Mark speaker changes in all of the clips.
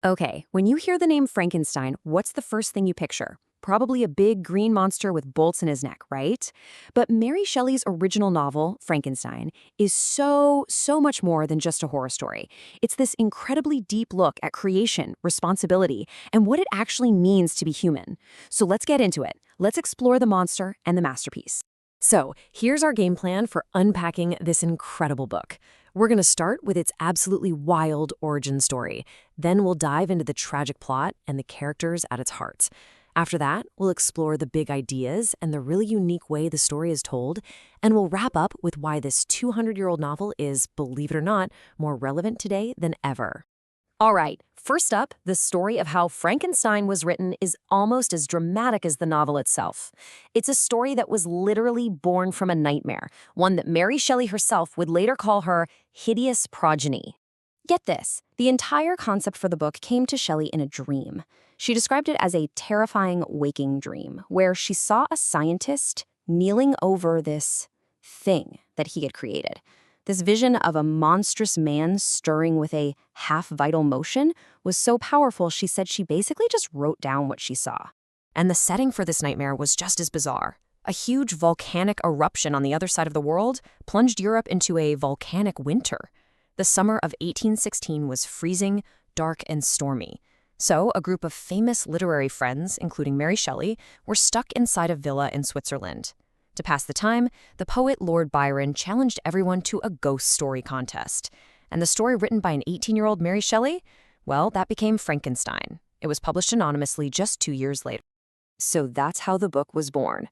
Speaker 1: Okay, when you hear the name Frankenstein, what's the first thing you picture? Probably a big green monster with bolts in his neck, right? But Mary Shelley's original novel, Frankenstein, is so much more than just a horror story. It's this incredibly deep look at creation, responsibility, and what it actually means to be human. So let's get into it. Let's explore the monster and the masterpiece. So, here's our game plan for unpacking this incredible book. We're going to start with its absolutely wild origin story. Then we'll dive into the tragic plot and the characters at its heart. After that, we'll explore the big ideas and the really unique way the story is told, and we'll wrap up with why this 200-year-old novel is, believe it or not, more relevant today than ever. All right, first up, the story of how Frankenstein was written is almost as dramatic as the novel itself. It's a story that was literally born from a nightmare, one that Mary Shelley herself would later call her hideous progeny. Get this, the entire concept for the book came to Shelley in a dream. She described it as a terrifying waking dream, where she saw a scientist kneeling over this thing that he had created. This vision of a monstrous man stirring with a half-vital motion was so powerful she said she basically just wrote down what she saw. And the setting for this nightmare was just as bizarre. A huge volcanic eruption on the other side of the world plunged Europe into a volcanic winter. The summer of 1816 was freezing, dark, and stormy. So, a group of famous literary friends, including Mary Shelley, were stuck inside a villa in Switzerland. To pass the time, the poet Lord Byron challenged everyone to a ghost story contest. And the story written by an 18-year-old Mary Shelley? Well, that became Frankenstein. It was published anonymously just 2 years later. So that's how the book was born.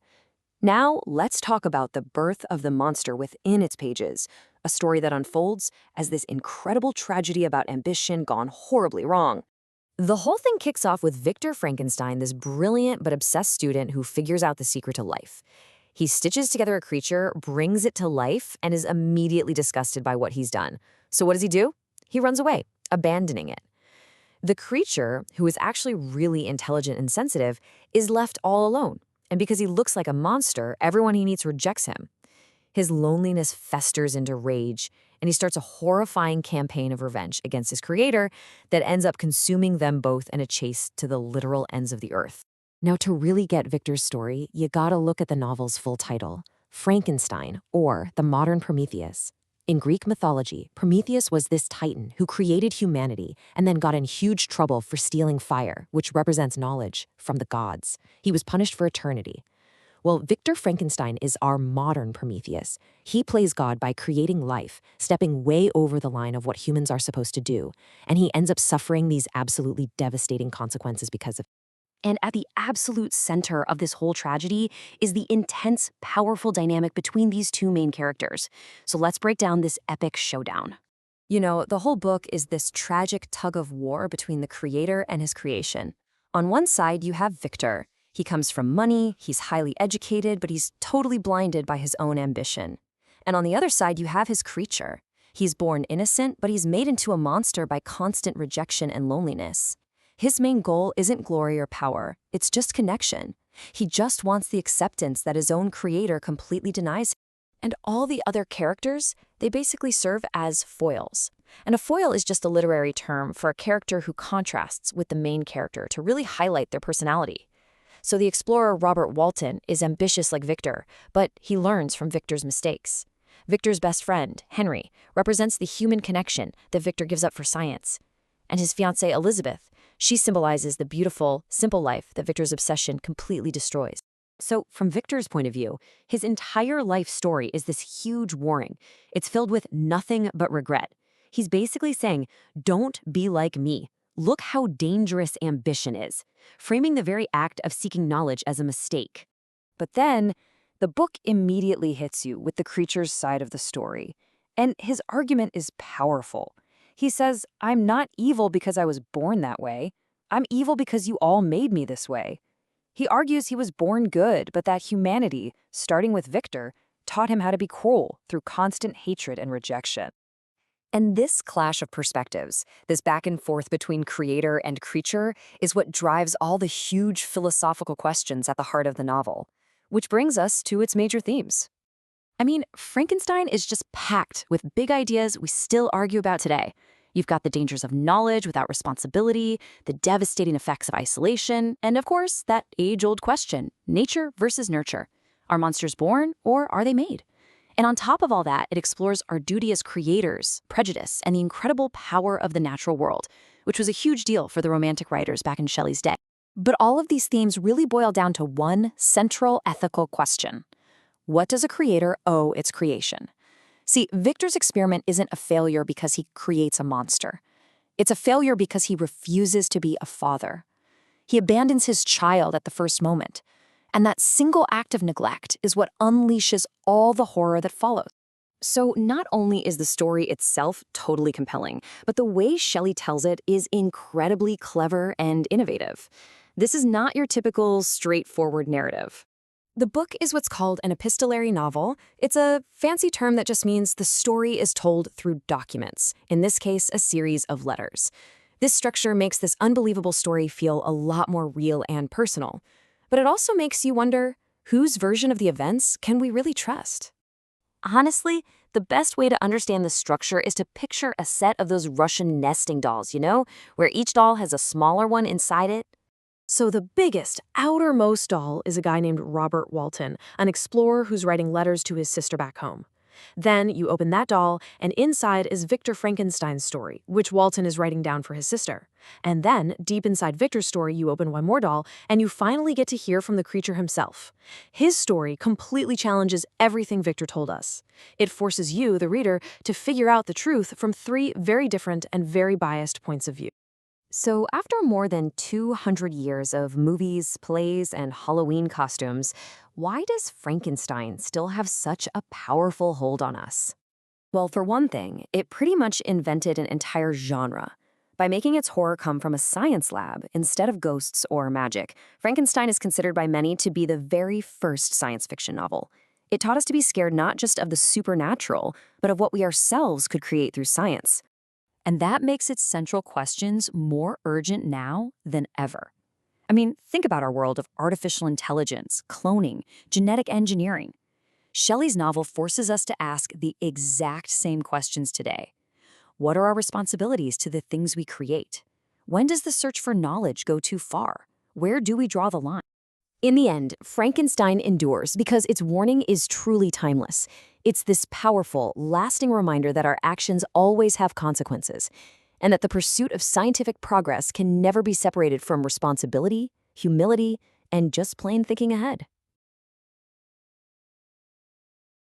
Speaker 1: Now, let's talk about the birth of the monster within its pages, a story that unfolds as this incredible tragedy about ambition gone horribly wrong. The whole thing kicks off with Victor Frankenstein, this brilliant but obsessed student who figures out the secret to life. He stitches together a creature, brings it to life, and is immediately disgusted by what he's done. So what does he do? He runs away, abandoning it. The creature, who is actually really intelligent and sensitive, is left all alone. And because he looks like a monster, everyone he meets rejects him. His loneliness festers into rage, and he starts a horrifying campaign of revenge against his creator that ends up consuming them both in a chase to the literal ends of the earth. Now, to really get Victor's story, you gotta look at the novel's full title, Frankenstein, or the Modern Prometheus. In Greek mythology, Prometheus was this titan who created humanity and then got in huge trouble for stealing fire, which represents knowledge, from the gods. He was punished for eternity. Well, Victor Frankenstein is our modern Prometheus. He plays God by creating life, stepping way over the line of what humans are supposed to do, and he ends up suffering these absolutely devastating consequences because of it. And at the absolute center of this whole tragedy is the intense, powerful dynamic between these two main characters. So let's break down this epic showdown. You know, the whole book is this tragic tug of war between the creator and his creation. On one side, you have Victor. He comes from money, he's highly educated, but he's totally blinded by his own ambition. And on the other side, you have his creature. He's born innocent, but he's made into a monster by constant rejection and loneliness. His main goal isn't glory or power, it's just connection. He just wants the acceptance that his own creator completely denies him. And all the other characters, they basically serve as foils. And a foil is just a literary term for a character who contrasts with the main character to really highlight their personality. So the explorer Robert Walton is ambitious like Victor, but he learns from Victor's mistakes. Victor's best friend, Henry, represents the human connection that Victor gives up for science. And his fiancée, Elizabeth, she symbolizes the beautiful, simple life that Victor's obsession completely destroys. So, from Victor's point of view, his entire life story is this huge warning. It's filled with nothing but regret. He's basically saying, don't be like me. Look how dangerous ambition is, framing the very act of seeking knowledge as a mistake. But then, the book immediately hits you with the creature's side of the story. And his argument is powerful. He says, I'm not evil because I was born that way. I'm evil because you all made me this way. He argues he was born good, but that humanity, starting with Victor, taught him how to be cruel through constant hatred and rejection. And this clash of perspectives, this back and forth between creator and creature, is what drives all the huge philosophical questions at the heart of the novel. Which brings us to its major themes. I mean, Frankenstein is just packed with big ideas we still argue about today. You've got the dangers of knowledge without responsibility, the devastating effects of isolation, and of course, that age-old question, nature versus nurture. Are monsters born or are they made? And on top of all that, it explores our duty as creators, prejudice, and the incredible power of the natural world, which was a huge deal for the Romantic writers back in Shelley's day. But all of these themes really boil down to one central ethical question. What does a creator owe its creation? See, Victor's experiment isn't a failure because he creates a monster. It's a failure because he refuses to be a father. He abandons his child at the first moment. And that single act of neglect is what unleashes all the horror that follows. So not only is the story itself totally compelling, but the way Shelley tells it is incredibly clever and innovative. This is not your typical straightforward narrative. The book is what's called an epistolary novel. It's a fancy term that just means the story is told through documents, in this case, a series of letters. This structure makes this unbelievable story feel a lot more real and personal. But it also makes you wonder, whose version of the events can we really trust? Honestly, the best way to understand the structure is to picture a set of those Russian nesting dolls, where each doll has a smaller one inside it. So the biggest, outermost doll is a guy named Robert Walton, an explorer who's writing letters to his sister back home. Then you open that doll, and inside is Victor Frankenstein's story, which Walton is writing down for his sister. And then, deep inside Victor's story, you open one more doll, and you finally get to hear from the creature himself. His story completely challenges everything Victor told us. It forces you, the reader, to figure out the truth from three very different and very biased points of view. So after more than 200 years of movies, plays, and Halloween costumes, why does Frankenstein still have such a powerful hold on us? Well, for one thing, it pretty much invented an entire genre. By making its horror come from a science lab instead of ghosts or magic, Frankenstein is considered by many to be the very first science fiction novel. It taught us to be scared not just of the supernatural, but of what we ourselves could create through science. And that makes its central questions more urgent now than ever. I mean, think about our world of artificial intelligence, cloning, genetic engineering. Shelley's novel forces us to ask the exact same questions today. What are our responsibilities to the things we create? When does the search for knowledge go too far? Where do we draw the line? In the end, Frankenstein endures because its warning is truly timeless. It's this powerful, lasting reminder that our actions always have consequences, and that the pursuit of scientific progress can never be separated from responsibility, humility, and just plain thinking ahead.